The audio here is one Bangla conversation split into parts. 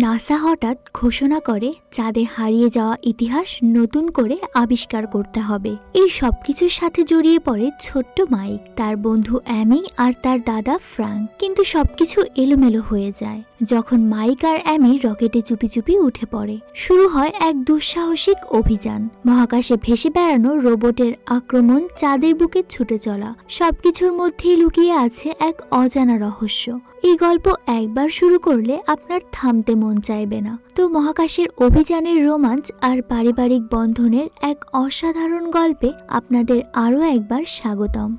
নাসা হঠাৎ ঘোষণা করে চাঁদে হারিয়ে যাওয়া ইতিহাস নতুন করে আবিষ্কার করতে হবে। এই সবকিছুর সাথে জড়িয়ে পড়ে ছোট্ট মাইক, তার বন্ধু অ্যামি আর তার দাদা ফ্রাঙ্ক। কিন্তু সবকিছু এলোমেলো হয়ে যায় যখন মাইক আর অ্যামি রকেটে চুপি চুপি উঠে পড়ে। শুরু হয় এক দুঃসাহসিক অভিযান, মহাকাশে ভেসে বেড়ানো রোবটের আক্রমণ, চাঁদের বুকে ছুটে চলা, সবকিছুর মধ্যেই লুকিয়ে আছে এক অজানা রহস্য। এই গল্প একবার শুরু করলে আপনার থামতে মন চাইবে না। তো মহাকাশের অভিযানের রোমাঞ্চ আর পারিবারিক বন্ধনের এক অসাধারণ গল্পে আপনাদের আরও একবার স্বাগতম।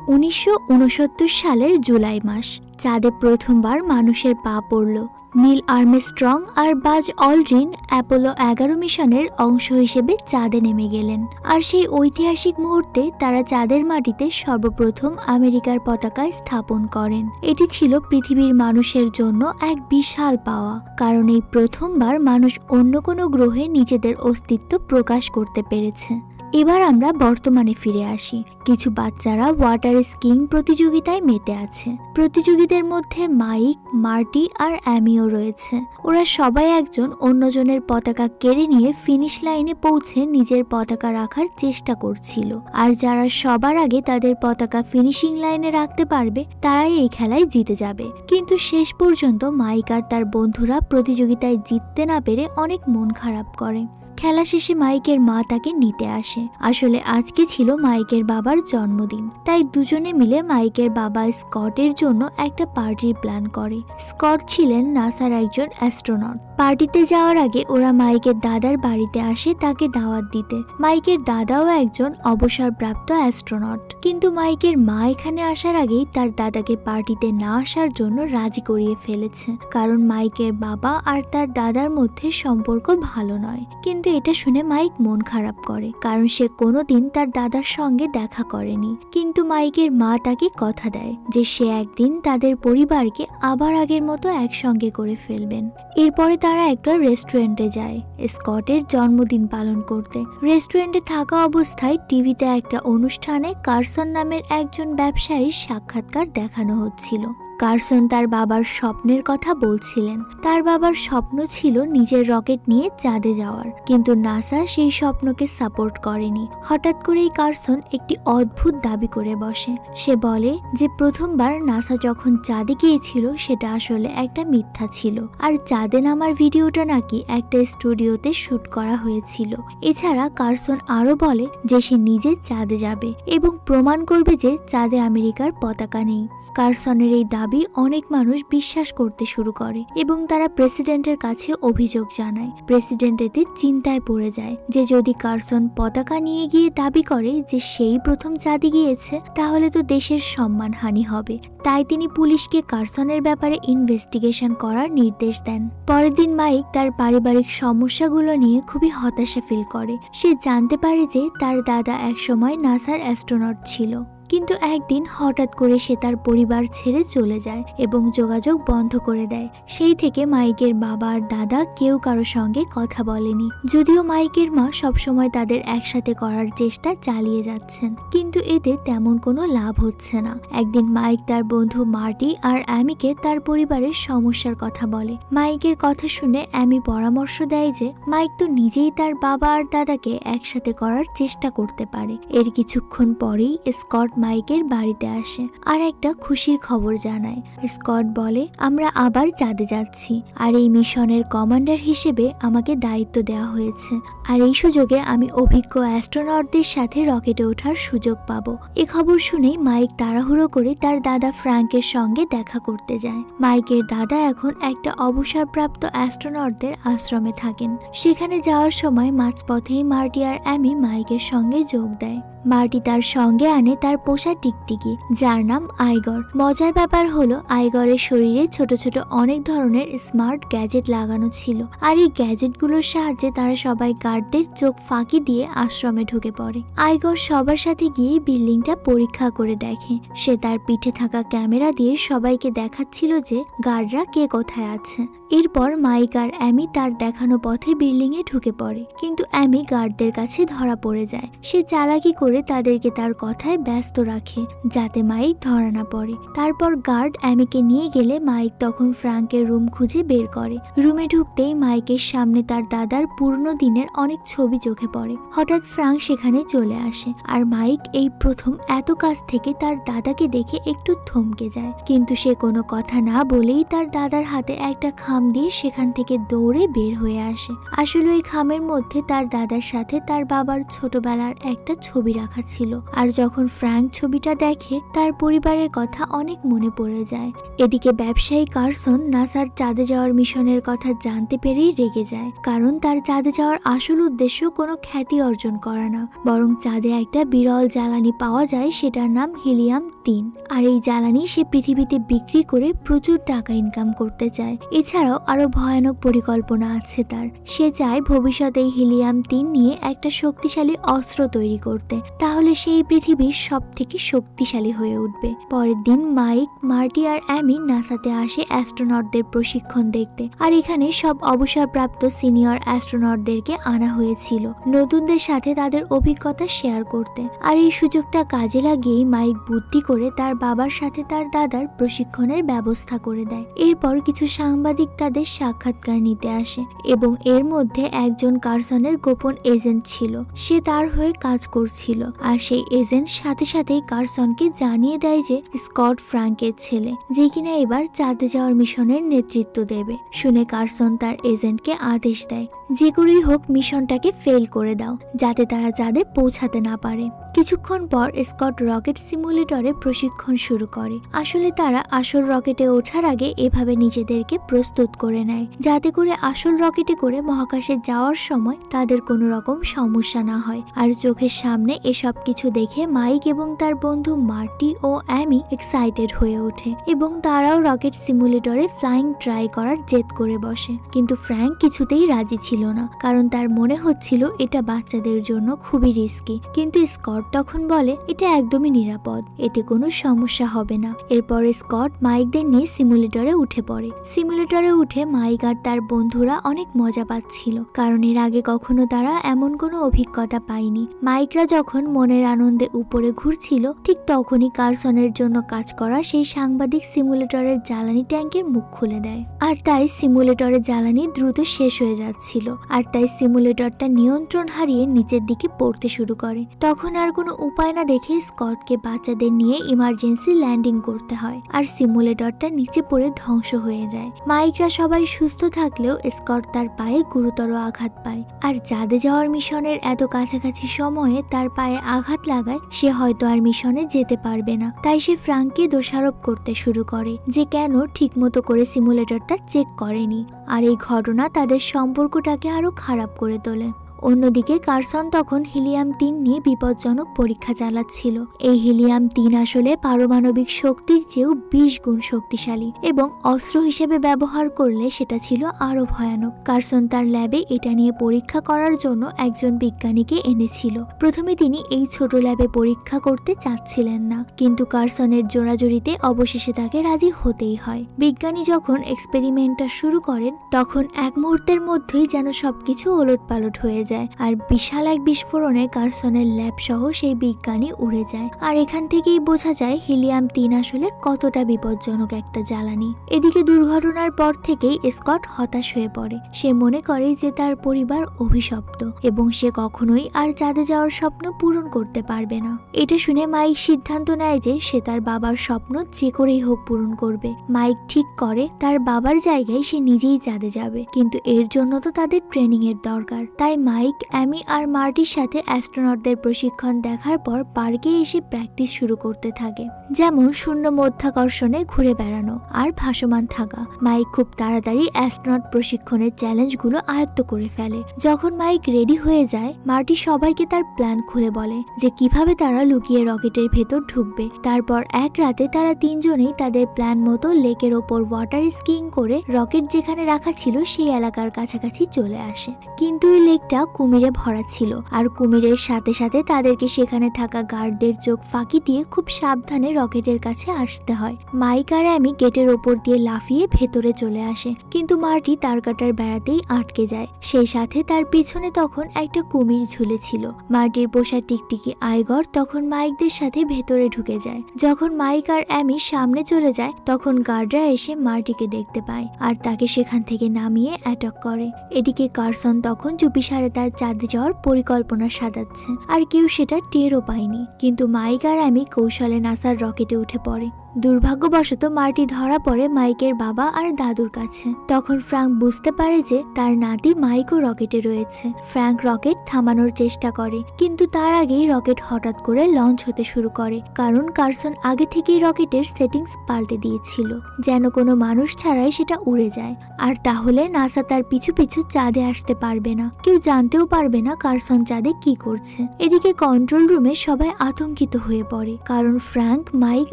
1969 সালের জুলাই মাস, চাঁদে প্রথমবার মানুষের পা পড়ল। নীল আর্মস্ট্রং আর বাজ অলড্রিন অ্যাপোলো 11 মিশনের অংশ হিসেবে চাঁদে নেমে গেলেন। আর সেই ঐতিহাসিক মুহূর্তে তারা চাঁদের মাটিতে সর্বপ্রথম আমেরিকার পতাকা স্থাপন করেন। এটি ছিল পৃথিবীর মানুষের জন্য এক বিশাল পাওয়া, কারণ এই প্রথমবার মানুষ অন্য কোনো গ্রহে নিজেদের অস্তিত্ব প্রকাশ করতে পেরেছে। এবার আমরা বর্তমানে ফিরে আসি। কিছু বাচ্চারা ওয়াটার স্কিইং প্রতিযোগিতায় মেতে আছে। প্রতিযোগীদের মধ্যে মাইক, মার্টি আর অ্যামিও রয়েছে। ওরা সবাই একজন অন্যজনের পতাকা কেড়ে নিয়ে ফিনিশ লাইনে পৌঁছে নিজের পতাকা রাখার চেষ্টা করছিল। আর যারা সবার আগে তাদের পতাকা ফিনিশিং লাইনে রাখতে পারবে তারাই এই খেলায় জিতে যাবে। কিন্তু শেষ পর্যন্ত মাইক আর তার বন্ধুরা প্রতিযোগিতায় জিততে না পেরে অনেক মন খারাপ করে। খেলা শেষে মাইকের মা তাকে নিতে আসে। আসলে আজকে ছিল মাইকের বাবার জন্মদিন, তাই দুজনে মিলে মাইকের বাবা স্কটের জন্য একটা পার্টির প্ল্যান করে। স্কট ছিলেন নাসার একজন অ্যাস্ট্রোনট। পার্টিতে যাওয়ার আগে ওরা মাইকের দাদার বাড়িতে আসে তাকে দাওয়াত দিতে। মাইকের দাদাও একজন অবসরপ্রাপ্ত অ্যাস্ট্রোনট, কিন্তু মাইকের মা এখানে আসার আগেই তার দাদাকে পার্টিতে না আসার জন্য রাজি করিয়ে ফেলেছে, কারণ মাইকের বাবা আর তার দাদার মধ্যে সম্পর্ক ভালো নয়। কিন্তু এটা শুনে মাইক মন খারাপ করে, কারণ সে কোনোদিন তার দাদার সঙ্গে দেখা করেনি। কিন্তু মাইকের মা তাকে কথা দেয় যে সে একদিন তাদের পরিবারকে আবার আগের মতো একসঙ্গে করে ফেলবেন। এরপরে তারা একটা রেস্টুরেন্টে যায় স্কটের জন্মদিন পালন করতে। রেস্টুরেন্টে থাকা অবস্থায় টিভিতে একটা অনুষ্ঠানে কার্সন নামের একজন ব্যবসায়ীর সাক্ষাৎকার দেখানো হচ্ছিল। কার্সন তার বাবার স্বপ্নের কথা বলছিলেন। তার বাবার স্বপ্ন ছিল নিজের রকেট নিয়ে চাঁদে যাওয়ার, কিন্তু নাসা সেই স্বপ্নকে সাপোর্ট করেনি। হঠাৎ করেই কার্সন একটি অদ্ভুত দাবি করে বসে। সে বলে যে প্রথমবার নাসা যখন চাঁদে গিয়েছিল সেটা আসলে একটা মিথ্যা ছিল, আর চাঁদে নামার ভিডিওটা নাকি একটা স্টুডিওতে শুট করা হয়েছিল। এছাড়া কার্সন আরো বলে যে সে নিজে চাঁদে যাবে এবং প্রমাণ করবে যে চাঁদে আমেরিকার পতাকা নেই। কার্সনের এই দাবি অনেক মানুষ বিশ্বাস করতে শুরু করে এবং তারা প্রেসিডেন্টের কাছে অভিযোগ জানায়। প্রেসিডেন্ট এতে চিন্তায় পড়ে যায় যে যদি কার্সন পতাকা নিয়ে গিয়ে দাবি করে যে সেই প্রথম চাঁদে গিয়েছে, তাহলে তো দেশের সম্মানহানি হবে। তাই তিনি পুলিশকে কার্সনের ব্যাপারে ইনভেস্টিগেশন করার নির্দেশ দেন। পরের দিন মাইক তার পারিবারিক সমস্যাগুলো নিয়ে খুবই হতাশা ফিল করে। সে জানতে পারে যে তার দাদা একসময় নাসার অ্যাস্ট্রোনট ছিল, কিন্তু একদিন হঠাৎ করে সে তার পরিবার ছেড়ে চলে যায় এবং যোগাযোগ বন্ধ করে দেয়। সেই থেকে মাইকের বাবা আর দাদা কেউ কারো সঙ্গে কথা বলেনি, যদিও মাইকের মা সবসময় তাদের একসাথে করার চেষ্টা চালিয়ে যাচ্ছেন, কিন্তু এতে তেমন কোনো লাভ হচ্ছে না। একদিন মাইক তার বন্ধু মার্টি আর অ্যামিকে তার পরিবারের সমস্যার কথা বলে। মাইকের কথা শুনে অ্যামি পরামর্শ দেয় যে মাইক তো নিজেই তার বাবা আর দাদাকে একসাথে করার চেষ্টা করতে পারে। এর কিছুক্ষণ পরেই স্কট মাইকের বাড়িতে আসে আর একটা খুশির খবর জানায়। স্কট বলে, আমরা আবার চাঁদে যাচ্ছি আর এই মিশনের কমান্ডার হিসেবে আমাকে দায়িত্ব দেওয়া হয়েছে, আর এই সুযোগে আমি অভিজ্ঞ অ্যাস্ট্রোনটদের সাথে রকেটে ওঠার সুযোগ পাবো। এ খবর শুনেই মাইক তাড়াহুড়ো করে তার দাদা ফ্রাঙ্কের সঙ্গে দেখা করতে যায়। মাইকের দাদা এখন একটা অবসরপ্রাপ্ত অ্যাস্ট্রোনটদের আশ্রমে থাকেন। সেখানে যাওয়ার সময় মাঝপথেই মার্টি আর অ্যামি মাইকের সঙ্গে যোগ দেয়। মার্টি তার সঙ্গে আনে তার পোষা টিকটিকি, যার নাম আইগর। মজার ব্যাপার হলো আইগরের শরীরে ছোট ছোট অনেক ধরনের স্মার্ট গ্যাজেট লাগানো ছিল, আর এই গ্যাজেটগুলোর সাহায্যে তারা সবাই গার্ডদের চোখ ফাঁকি দিয়ে আশ্রমে ঢুকে পড়ে। আইগর সবার সাথে গিয়ে বিল্ডিংটা পরীক্ষা করে দেখে। সে তার পিঠে থাকা ক্যামেরা দিয়ে সবাইকে দেখাচ্ছিল যে গার্ডরা কে কোথায় আছে। এরপর মাইক আর অ্যামি তার দেখানো পথে বিল্ডিং এ ঢুকে পড়ে, কিন্তু অ্যামি গার্ডদের কাছে ধরা পড়ে যায়। সে চালাকি করে তাদেরকে তার কথায় ব্যস্ত রাখে যাতে মাইক ধরা না পড়ে। তারপর গার্ড অ্যামিকে নিয়ে গেলে মাইক তখন ফ্রাঙ্কের রুম খুঁজে বের করে। রুমে ঢুকতেই মাইকের সামনে তার দাদার পুরনো দিনের অনেক ছবি চোখে পড়ে। হঠাৎ ফ্রাঙ্ক সেখানে চলে আসে, আর মাইক এই প্রথম এত কাছ থেকে তার দাদাকে দেখে একটু থমকে যায়, কিন্তু সে কোনো কথা না বলেই তার দাদার হাতে একটা খাম দিয়ে সেখান থেকে দৌড়ে বের হয়ে আসে। আসলে ওই খামের মধ্যে তার দাদার সাথে তার বাবার ছোটবেলার একটা ছবি রাখা ছিল। আর যখন ফ্রাঙ্ক ছবিটা দেখে তার পরিবারের কথা অনেক মনে পড়ে যায়। এদিকে ব্যবসায়ী কার্সন নাসার চাঁদে যাওয়ার মিশনের কথা জানতে পেরেই রেগে যায়, কারণ তার চাঁদে যাওয়ার আসল উদ্দেশ্য কোনো খ্যাতি অর্জন করা না, বরং চাঁদে একটা বিরল জ্বালানি পাওয়া যায়, সেটার নাম হিলিয়াম-3। আর এই জ্বালানি সে পৃথিবীতে বিক্রি করে প্রচুর টাকা ইনকাম করতে চায়। এছাড়াও আরো ভয়ানক পরিকল্পনা আছে তার। সে চায় ভবিষ্যতে এই হিলিয়াম-3 নিয়ে একটা শক্তিশালী অস্ত্র তৈরি করতে, তাহলে সেই পৃথিবীর সব থেকে শক্তিশালী হয়ে উঠবে। পরের দিন মাইক, মার্টি আর অ্যামি নাসাতে আসে অ্যাস্ট্রোনটদের প্রশিক্ষণ দেখতে। আর এখানে সব অবসরপ্রাপ্ত সিনিয়র অ্যাস্ট্রোনটদেরকে আনা হয়েছিল নতুনদের সাথে তাদের অভিজ্ঞতা শেয়ার করতে। আর এই সুযোগটা কাজে লাগিয়ে মাইক বুদ্ধি করে তার বাবার সাথে তার দাদার প্রশিক্ষণের ব্যবস্থা করে দেয়। এরপর কিছু সাংবাদিক তাদের সাক্ষাৎকার নিতে আসে, এবং এর মধ্যে একজন কার্সনের গোপন এজেন্ট ছিল। সে তার হয়ে কাজ করছিল, আর সেই এজেন্ট সাথে সাথেই কার্সনকে জানিয়ে দেয় যে স্কট ফ্রাঙ্কের ছেলে, যে কিনা এবার চাঁদে যাওয়ার মিশনের নেতৃত্ব দেবে। শুনে কার্সন তার এজেন্টকে আদেশ দেয়, যে করেই হোক মিশনটাকে ফেল করে দাও, যাতে তারা চাঁদে পৌঁছাতে না পারে। কিছুক্ষণ পর স্কট রকেট সিমুলেটরে প্রশিক্ষণ শুরু করে। আসলে তারা আসল রকেটে ওঠার আগে এভাবে নিজেদেরকে প্রস্তুত করে নেয়, যাতে করে আসল রকেটে করে মহাকাশে যাওয়ার সময় তাদের কোনো রকম সমস্যা না হয়। আর চোখের সামনে এসব কিছু দেখে মাইক এবং তার বন্ধু মার্টি ও অ্যামি এক্সাইটেড হয়ে ওঠে, এবং তারাও রকেট সিমুলেটরে ফ্লাইং ট্রাই করার জেদ করে বসে। কিন্তু ফ্র্যাঙ্ক কিছুতেই রাজি ছিল না, কারণ তার মনে হচ্ছিল এটা বাচ্চাদের জন্য খুবই রিস্কি। কিন্তু স্কট তখন বলে এটা একদমই নিরাপদ, এতে কোনো সমস্যা হবে না। এরপর স্কট মাইকদের নিয়ে সিমুলেটরে উঠে পড়ে। সিমুলেটরে উঠে মাইক আর তার বন্ধুরা অনেক মজা পাচ্ছিল, কারণ এর আগে কখনো তারা এমন কোনো অভিজ্ঞতা পায়নি। মাইকরা যখন মনের আনন্দে উপরে ঘুরছিল, ঠিক তখনই কার্সনের জন্য কাজ করা সেই সাংবাদিক সিমুলেটরের জ্বালানি ট্যাঙ্কের মুখ খুলে দেয়। আর তাই সিমুলেটরের জ্বালানি দ্রুত শেষ হয়ে যাচ্ছিল, আর তাই সিমুলেটরটা নিয়ন্ত্রণ হারিয়ে নিচের দিকে পড়তে শুরু করে। তখন আর কোনো উপায় না দেখে স্কটকে বাচ্চাদের নিয়ে ইমার্জেন্সি ল্যান্ডিং করতে হয়, আর সিমুলেটরটা নিচে পড়ে ধ্বংস হয়ে যায়। মাইকরা সবাই সুস্থ থাকলেও স্কট তার পায়ে গুরুতর আঘাত পায়। আর চাঁদে যাওয়ার মিশনের এত কাছাকাছি সময়ে তার পায়ে আঘাত লাগায় সে হয়তো আর মিশনে যেতে পারবে না। তাই সে ফ্রাঙ্ককে দোষারোপ করতে শুরু করে যে কেন ঠিকমতো করে সিমুলেটরটা চেক করেনি। আর এই ঘটনা তাদের সম্পর্কটাকে আরো খারাপ করে তোলে। অন্যদিকে কার্সন তখন হিলিয়াম-3 নিয়ে বিপজ্জনক পরীক্ষা চালাচ্ছিল। এই হিলিয়াম-3 আসলে পারমাণবিক শক্তির চেয়েও 20 গুণ শক্তিশালী, এবং অস্ত্র হিসেবে ব্যবহার করলে সেটা ছিল আরো ভয়ানক। কার্সন তার ল্যাবে এটা নিয়ে পরীক্ষা করার জন্য একজন বিজ্ঞানীকে এনেছিল। প্রথমে তিনি এই ছোট ল্যাবে পরীক্ষা করতে চাচ্ছিলেন না, কিন্তু কার্সনের জোরাজুরিতে অবশেষে তাকে রাজি হতেই হয়। বিজ্ঞানী যখন এক্সপেরিমেন্টটা শুরু করেন, তখন এক মুহূর্তের মধ্যেই যেন সবকিছু ওলটপালট হয়ে যায়, আর বিশাল এক বিস্ফোরণে কার্সনের ল্যাব সহ সেই বিজ্ঞানী উড়ে যায়। আর এখান থেকেই বোঝা যায় হিলিয়াম-3 আসলে কতটা বিপজ্জনক একটা জ্বালানি। এদিকে দুর্ঘটনার পর থেকেই স্কট হতাশ হয়ে পড়ে। সে মনে করে যে তার পরিবার অভিশপ্ত, এবং সে কখনোই আর চাঁদে যাওয়ার স্বপ্ন পূরণ করতে পারবে না। এটা শুনে মাইক সিদ্ধান্ত নেয় যে সে তার বাবার স্বপ্ন যে করেই হোক পূরণ করবে। মাইক ঠিক করে তার বাবার জায়গায় সে নিজেই চাঁদে যাবে, কিন্তু এর জন্য তো তাদের ট্রেনিং এর দরকার। তাই মাইক, অ্যামি আর মার্টির সাথে অ্যাস্ট্রোনটদের প্রশিক্ষণ দেখার পর পার্কে এসে প্র্যাকটিস শুরু করতে থাকে, যেমন শূন্য মধ্যাকর্ষণে ঘুরে বেড়ানো আর ভাসমান থাকা। মাইক খুব তাড়াতাড়ি অ্যাস্ট্রোনট প্রশিক্ষণের চ্যালেঞ্জগুলো আয়ত্ত করে ফেলে। যখন মাইক রেডি হয়ে যায়, মার্টি সবাইকে তার প্ল্যান খুলে বলে যে কিভাবে তারা লুকিয়ে রকেটের ভেতর ঢুকবে। তারপর এক রাতে তারা তিনজনেই তাদের প্ল্যান মতো লেকের ওপর ওয়াটার স্কিইং করে রকেট যেখানে রাখা ছিল সেই এলাকার কাছাকাছি চলে আসে। কিন্তু এই লেকটা কুমিরে ভরা ছিল, আর কুমিরের সাথে সাথে তাদেরকে সেখানে থাকা গার্ডদের চোখ ফাঁকি দিয়ে খুব সাবধানে রকেটের কাছে আসতে হয়। মাইক আর অ্যামি গেটের ওপর দিয়ে লাফিয়ে ভেতরে চলে আসে, কিন্তু মার্টি তার কাটার বেড়াতেই আটকে যায়। সেই সাথে তার পিছনে তখন একটা কুমির ঝুলেছিল। মার্টির পোষা টিকটিকি আইগর তখন মাইকদের সাথে ভেতরে ঢুকে যায়। যখন মাইক আর অ্যামি সামনে চলে যায় তখন গার্ডরা এসে মার্টিকে দেখতে পায় আর তাকে সেখান থেকে নামিয়ে অ্যাটাক করে। এদিকে কার্সন তখন চুপিসারে তার চাঁদে যাওয়ার পরিকল্পনা সাজাচ্ছে, আর কেউ সেটা টেরও পায়নি। কিন্তু মাইক আর অ্যামি কৌশলে নাসার রকেটে উঠে পড়ে। দুর্ভাগ্যবশত মার্টি ধরা পড়ে মাইকের বাবা আর দাদুর কাছে। তখন ফ্র্যাঙ্ক বুঝতে পারে যে তার নাতি মাইকও রকেটে রয়েছে। ফ্র্যাঙ্ক রকেট থামানোর চেষ্টা করে, কিন্তু তার আগেই রকেট হঠাৎ করে লঞ্চ হতে শুরু করে, কারণ কার্সন আগে থেকেই রকেটের সেটিংস পাল্টে দিয়েছিল যেন কোনো মানুষ ছাড়াই সেটা উড়ে যায়। আর তাহলে নাসা তার পিছু পিছু চাঁদে আসতে পারবে না, কেউ জানতেও পারবে না কার্সন চাঁদে কি করছে। এদিকে কন্ট্রোল রুমে সবাই আতঙ্কিত হয়ে পড়ে, কারণ ফ্র্যাঙ্ক, মাইক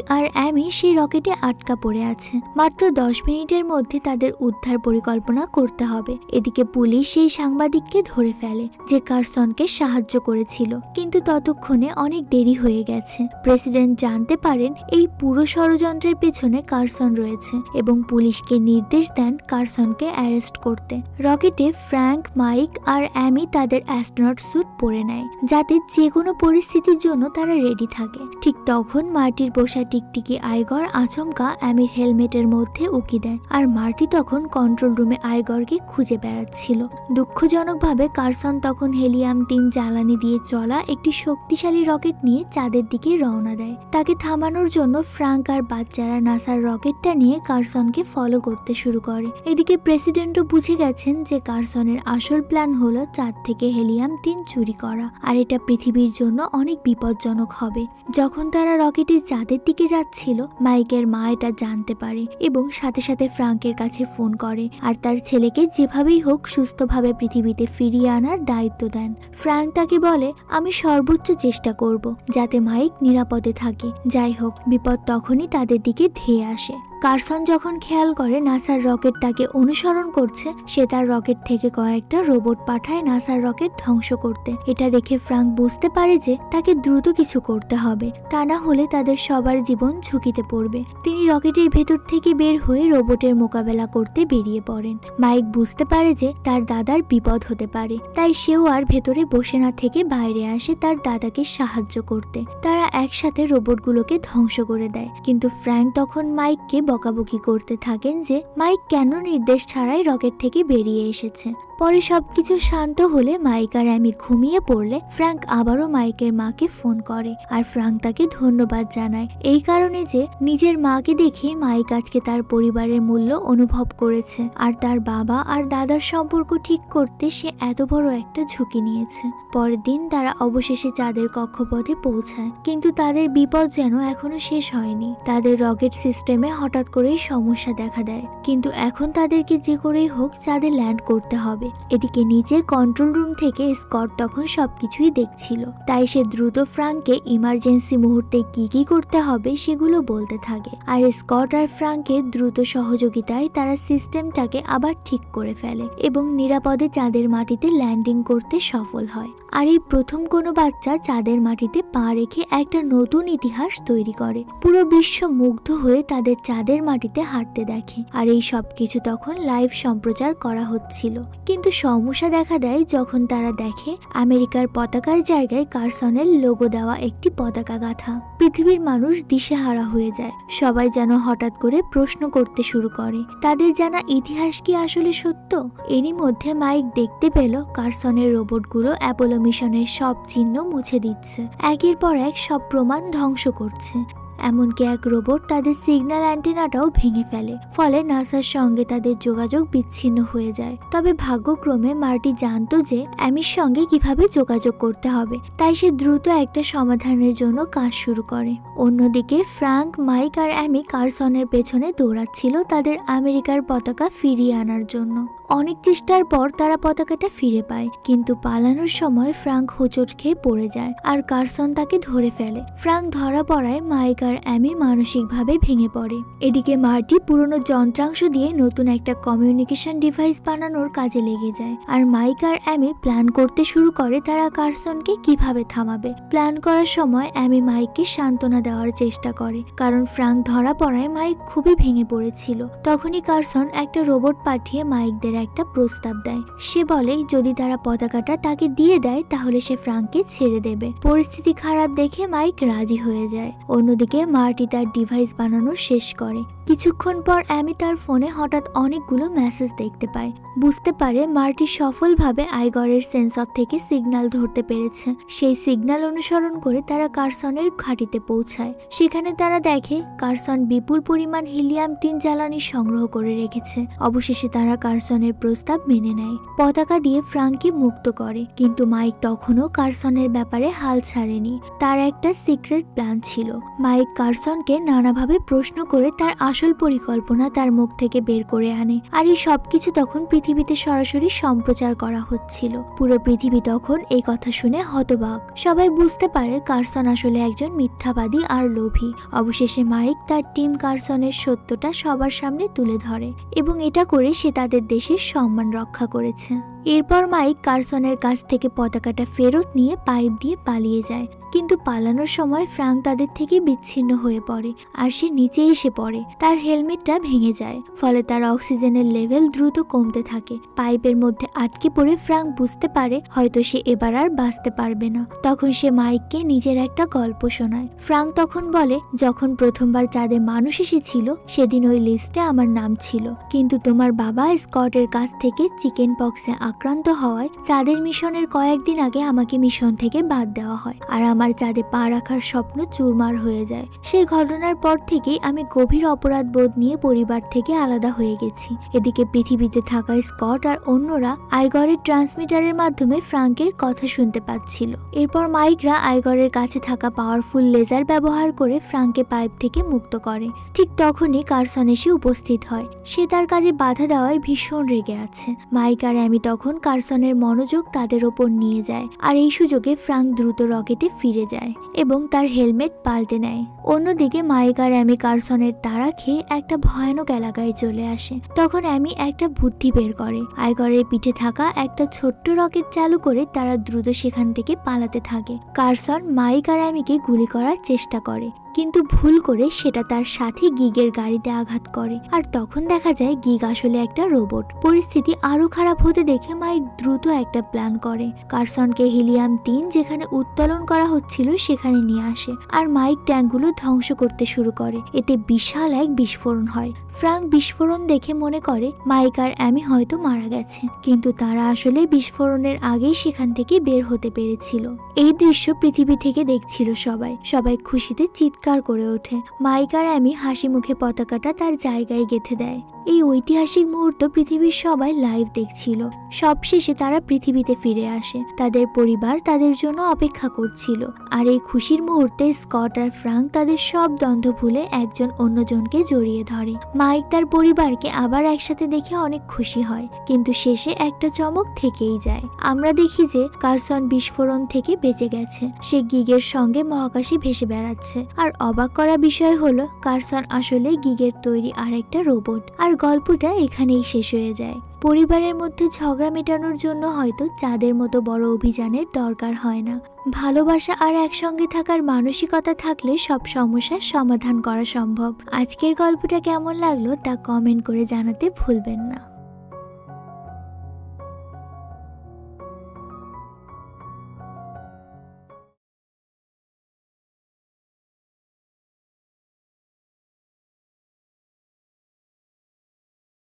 আর অ্যামি সেই রকেটে আটকা পড়ে আছে। মাত্র 10 মিনিটের মধ্যে তাদের উদ্ধার পরিকল্পনা করতে হবে। এদিকে পুলিশ সেই সাংবাদিককে ধরে ফেলে যে কার্সনকে সাহায্য করেছিল, কিন্তু ততক্ষণে অনেক দেরি হয়ে গেছে। প্রেসিডেন্ট জানতে পারেন এই পুরো ষড়যন্ত্রের পেছনে কার্সন রয়েছে এবং পুলিশকে নির্দেশ দেন কার্সনকে অ্যারেস্ট করতে। রকেটে ফ্র্যাঙ্ক, মাইক আর অ্যামি তাদের অ্যাস্ট্রোনট স্যুট পরে নেয় যাতে যে কোনো পরিস্থিতির জন্য তারা রেডি থাকে। ঠিক তখন মার্টির পোষা টিকটিকি আইগর আচমকা অ্যামির হেলমেটের মধ্যে উকি দেয়, আর মার্টি তখন কন্ট্রোল রুমে আইগরকে খুঁজে বেড়াচ্ছিল। দুঃখজনকভাবে কার্সন তখন হেলিয়াম-3 জ্বালানি দিয়ে চলা একটি শক্তিশালী রকেট নিয়ে চাঁদের দিকে রওনা দেয়। তাকে থামানোর জন্য ফ্র্যাঙ্ক আর বাচ্চারা নাসার রকেটটা নিয়ে কার্সনকে ফলো করতে শুরু করে। এদিকে প্রেসিডেন্টও বুঝে গেছেন যে কার্সনের আসল প্ল্যান হলো চাঁদ থেকে হেলিয়াম-3 চুরি করা, আর এটা পৃথিবীর জন্য অনেক বিপজ্জনক হবে। যখন তারা রকেটে চাঁদের দিকে যাচ্ছিল মাইকের মা এটা জানতে পারে এবং সাথে সাথে ফ্র্যাঙ্কের কাছে ফোন করে আর তার ছেলেকে যেভাবেই হোক সুস্থভাবে পৃথিবীতে ফিরিয়ে আনার দায়িত্ব দেন। ফ্র্যাঙ্ক তাকে বলে, আমি সর্বোচ্চ চেষ্টা করব যাতে মাইক নিরাপদে থাকে। যাই হোক, বিপদ তখনই তাদের দিকে ধেয়ে আসে। কার্সন যখন খেয়াল করে নাসার রকেট তাকে অনুসরণ করছে, সে তার রকেট থেকে কয়েকটা রোবট পাঠায় নাসার রকেট ধ্বংস করতে। এটা দেখে ফ্র্যাঙ্ক বুঝতে পারে যে তাকে দ্রুত কিছু করতে হবে, তা না হলে তাদের সবার জীবন ঝুঁকিতে পড়বে। তিনি রকেটের ভেতর থেকে বের হয়ে রোবটের মোকাবেলা করতে বেরিয়ে পড়েন। মাইক বুঝতে পারে যে তার দাদার বিপদ হতে পারে, তাই সেও আর ভেতরে বসে না থেকে বাইরে আসে তার দাদাকে সাহায্য করতে। তারা একসাথে রোবটগুলোকে ধ্বংস করে দেয়, কিন্তু ফ্র্যাঙ্ক তখন মাইককে বকাবকি করতে থাকেন যে মাইক কেন নির্দেশ ছাড়াই রকেট থেকে বেরিয়ে এসেছে। পরে সবকিছু শান্ত হলে মাইক আর অ্যামি ঘুমিয়ে পড়লে ফ্র্যাঙ্ক আবারও মাইকের মাকে ফোন করে, আর ফ্র্যাঙ্ক তাকে ধন্যবাদ জানায় এই কারণে যে নিজের মাকে দেখে মাইক আজকে তার পরিবারের মূল্য অনুভব করেছে, আর তার বাবা আর দাদার সম্পর্ক ঠিক করতে সে এত বড় একটা ঝুঁকি নিয়েছে। পরের দিন তারা অবশেষে চাঁদের কক্ষপথে পৌঁছায়, কিন্তু তাদের বিপদ যেন এখনো শেষ হয়নি। তাদের রকেট সিস্টেমে হঠাৎ করেই সমস্যা দেখা দেয়, কিন্তু এখন তাদেরকে যে করেই হোক চাঁদে ল্যান্ড করতে হবে। এদিকে নিচে কন্ট্রোল রুম থেকে স্কট তখন সবকিছুই দেখছিল, তাই সে দ্রুত ফ্র্যাঙ্ককে ইমার্জেন্সি মুহূর্তে কি কি করতে হবে সেগুলো বলতে থাকে। আর স্কট আর ফ্র্যাঙ্কের দ্রুত সহযোগিতায় তারা সিস্টেমটাকে আবার ঠিক করে ফেলে এবং নিরাপদে চাঁদের মাটিতে ল্যান্ডিং করতে সফল হয়। আর এই প্রথম কোনো বাচ্চা চাঁদের মাটিতে পা রেখে একটা নতুন ইতিহাস তৈরি করে। পুরো বিশ্ব মুগ্ধ হয়ে তাদের চাঁদের মাটিতে হাঁটতে দেখে, আর এই সবকিছু তখন লাইভ সম্প্রচার করা হচ্ছিল। কিন্তু সমস্যা দেখা দেয় যখন তারা দেখে আমেরিকার পতাকার জায়গায় কার্সনের লোগো দেওয়া একটি পতাকা গাঁথা। পৃথিবীর মানুষ দিশেহারা হয়ে যায়, সবাই যেন হঠাৎ করে প্রশ্ন করতে শুরু করে তাদের জানা ইতিহাস কি আসলে সত্য। এরই মধ্যে মাইক দেখতে পেল কার্সনের রোবটগুলো অ্যাপোলো মিশনের সব চিহ্ন মুছে দিচ্ছে, একের পর এক সব প্রমাণ ধ্বংস করছে। এমনকি এক রোবট তাদের সিগন্যাল অ্যান্টেনাটাও ভেঙে ফেলে, ফলে নাসার সঙ্গে তাদের যোগাযোগ বিচ্ছিন্ন হয়ে যায়। তবে ভাগ্যক্রমে মার্টি জানতো যে অ্যামির সঙ্গে কিভাবে যোগাযোগ করতে হবে, তাই সে দ্রুত একটা সমাধানের জন্য কাজ শুরু করে। অন্যদিকে ফ্র্যাঙ্ক, মাইক আর অ্যামি কার্সনের পেছনে দৌড়াচ্ছিল তাদের আমেরিকার পতাকা ফিরিয়ে আনার জন্য। অনেক চেষ্টার পর তারা পতাকাটা ফিরে পায়, কিন্তু পালানোর সময় ফ্র্যাঙ্ক হোঁচট খেয়ে পড়ে যায় আর কার্সন তাকে ধরে ফেলে। ফ্র্যাঙ্ক ধরা পড়ায় মাইক আর আর অ্যামি মানসিকভাবে ভেঙে পড়ে। এদিকে মার্টি পুরনো যন্ত্রাংশ দিয়ে নতুন একটা কমিউনিকেশন ডিভাইস বানানোর কাজে লেগে যায়। আর মাইক আর অ্যামি প্ল্যান করতে শুরু করে তারা কার্সনকে কিভাবে থামাবে। প্ল্যান করার সময় অ্যামি মাইককে সান্ত্বনা দেওয়ার চেষ্টা করে, কারণ ফ্রাঙ্ক ধরা পড়ায় মাইক খুবই ভেঙে পড়েছিল। তখনই কার্সন একটা রোবট পাঠিয়ে মাইকদের একটা প্রস্তাব দেয়। সে বলে যদি তারা পতাকাটা তাকে দিয়ে দেয় তাহলে সে ফ্রাঙ্ককে ছেড়ে দেবে। পরিস্থিতি খারাপ দেখে মাইক রাজি হয়ে যায়। অন্যদিকে মার্টি তার ডিভাইস বানানো শেষ করে। কিছুক্ষণ পর অ্যামি তার ফোনে হঠাৎ অনেকগুলো মেসেজ দেখতে পায়। বুঝতে পারে মার্টি সফলভাবে আইগরের সেন্সর থেকে সিগন্যাল ধরতে পেরেছে। সেই সিগন্যাল অনুসরণ করে তারা কার্সনের ঘাঁটিতে পৌঁছায়। সেখানে তারা দেখে কার্সন বিপুল পরিমাণ হিলিয়াম-3 জ্বালানি সংগ্রহ করে রেখেছে। অবশেষে তারা কার্সনের প্রস্তাব মেনে নেয়, পতাকা দিয়ে ফ্রাঙ্ককে মুক্ত করে। কিন্তু মাইক তখনও কার্সনের ব্যাপারে হাল ছাড়েনি। তার একটা সিক্রেট প্ল্যান ছিল। মাইক কার্সনকে নানাভাবে প্রশ্ন করে তার আসল পরিকল্পনা তার মুখ থেকে বের করে আনে। আর এই সবকিছু তখন পৃথিবীতে সরাসরি সম্প্রচার করা হচ্ছিল। পুরো পৃথিবী তখন এই কথা শুনে হতবাক। সবাই বুঝতে পারে কার্সন আসলে একজন মিথ্যাবাদী আর লোভী। অবশেষে মাইক তার টিম কার্সনের সত্যটা সবার সামনে তুলে ধরে এবং এটা করে সে তাদের দেশের সম্মান রক্ষা করেছে। এরপর মাইক কার্সনের কাছ থেকে পতাকাটা ফেরত নিয়ে পাইপ দিয়ে পালিয়ে যায়। কিন্তু পালানোর সময় ফ্রাঙ্ক তাদের থেকে বিচ্ছিন্ন হয়ে পড়ে আর সে নিচে এসে পড়ে। তার হেলমেটটা ভেঙে যায়, ফলে তার অক্সিজেনের লেভেল দ্রুত কমতে থাকে। পাইপের মধ্যে আটকে পড়ে ফ্রাঙ্ক বুঝতে পারে হয়তো সে এবার আর বাঁচতে পারবে না। তখন সে মাইককে নিজের একটা গল্প শোনায়। ফ্রাঙ্ক তখন বলে, যখন প্রথমবার চাঁদে মানুষ এসেছিল সেদিন ওই লিস্টে আমার নাম ছিল, কিন্তু তোমার বাবা স্কটের কাছ থেকে চিকেন পক্সে আক্রান্ত হওয়ায় চাঁদের মিশনের কয়েকদিন আগে আমাকে মিশন থেকে বাদ দেওয়া হয় আর আমার চাঁদে পা রাখার স্বপ্ন চুরমার হয়ে যায়। সেই ঘটনার পর থেকেই আমি গভীর অপরাধ বোধ নিয়ে পরিবার থেকে আলাদা হয়ে গেছি। এদিকে পৃথিবীতে থাকা স্কট আর অন্যরা আইগরের ট্রান্সমিটারের মাধ্যমে ফ্রাঙ্কের কথা শুনতে পাচ্ছিল। এরপর মাইকরা আইগরের কাছে থাকা পাওয়ারফুল লেজার ব্যবহার করে ফ্রাঙ্ককে পাইপ থেকে মুক্ত করে। ঠিক তখনই কার্সন এসে উপস্থিত হয়। সে তার কাজে বাধা দেওয়ায় ভীষণ রেগে আছে। মাইক আর অ্যামি তখন কার্সনের মনোযোগ তাদের ওপর নিয়ে যায় আর এই সুযোগে ফ্রাঙ্ক দ্রুত রকেটে ফিরে যায় এবং তার হেলমেট পাল্টে নেয়। অন্যদিকে মাইক আর অ্যামি কার্সনের তাড়া খেয়ে একটা ভয়ানক এলাকায় চলে আসে। তখন অ্যামি একটা বুদ্ধি বের করে। আইগরের পিঠে থাকা একটা ছোট্ট রকেট চালু করে তারা দ্রুত সেখান থেকে পালাতে থাকে। কার্সন মাইক আর অ্যামিকে গুলি করার চেষ্টা করে, কিন্তু ভুল করে সেটা তার সাথে গিগের গাড়িতে আঘাত করে। আর তখন দেখা যায় গিগ আসলে একটা রোবট। পরিস্থিতি আরো খারাপ হতে দেখে মাইক দ্রুত একটা প্ল্যান করে। কার্সনকে হিলিয়াম-3 যেখানে উত্তোলন করা হচ্ছিল সেখানে নিয়ে আসে আর মাইক ট্যাঙ্কগুলো ধ্বংস করতে শুরু করে। এতে বিশাল এক বিস্ফোরণ হয়। ফ্রাঙ্ক বিস্ফোরণ দেখে মনে করে মাইক আর অ্যামি হয়তো মারা গেছে, কিন্তু তারা আসলে বিস্ফোরণের আগেই সেখান থেকে বের হতে পেরেছিল। এই দৃশ্য পৃথিবী থেকে দেখছিল সবাই খুশিতে চিৎকার করে ওঠে। মাইক আর অ্যামি হাসি মুখে পতাকাটা তার জায়গায় গেঁথে দেয়। এই ঐতিহাসিক মুহূর্ত পৃথিবীর সবাই লাইভ দেখছিল। সবশেষে তারা পৃথিবীতে ফিরে আসে। তাদের পরিবার তাদের জন্য অপেক্ষা করছিল। আর এই খুশির মুহূর্তে স্কট আর ফ্রাঙ্ক তাদের সব দ্বন্দ্ব ভুলে একজন অন্যজনকে জড়িয়ে ধরে। মাইক তার পরিবারকে আবার একসাথে দেখে অনেক খুশি হয়, কিন্তু শেষে একটা চমক থেকেই যায়। আমরা দেখি যে কার্সন বিস্ফোরণ থেকে বেঁচে গেছে। সে গিগের সঙ্গে মহাকাশে ভেসে বেড়াচ্ছে। আর অবাক করা বিষয় হলো কার্সন আসলে গিগের তৈরি আরেকটা রোবট। আর গল্পটা এখানেই শেষ হয়ে যায়। পরিবারের মধ্যে ঝগড়া মেটানোর জন্য হয়তো চাঁদের মতো বড় অভিযানের দরকার হয় না। ভালোবাসা আর একসঙ্গে থাকার মানসিকতা থাকলে সব সমস্যার সমাধান করা সম্ভব। আজকের গল্পটা কেমন লাগলো তা কমেন্ট করে জানাতে ভুলবেন না।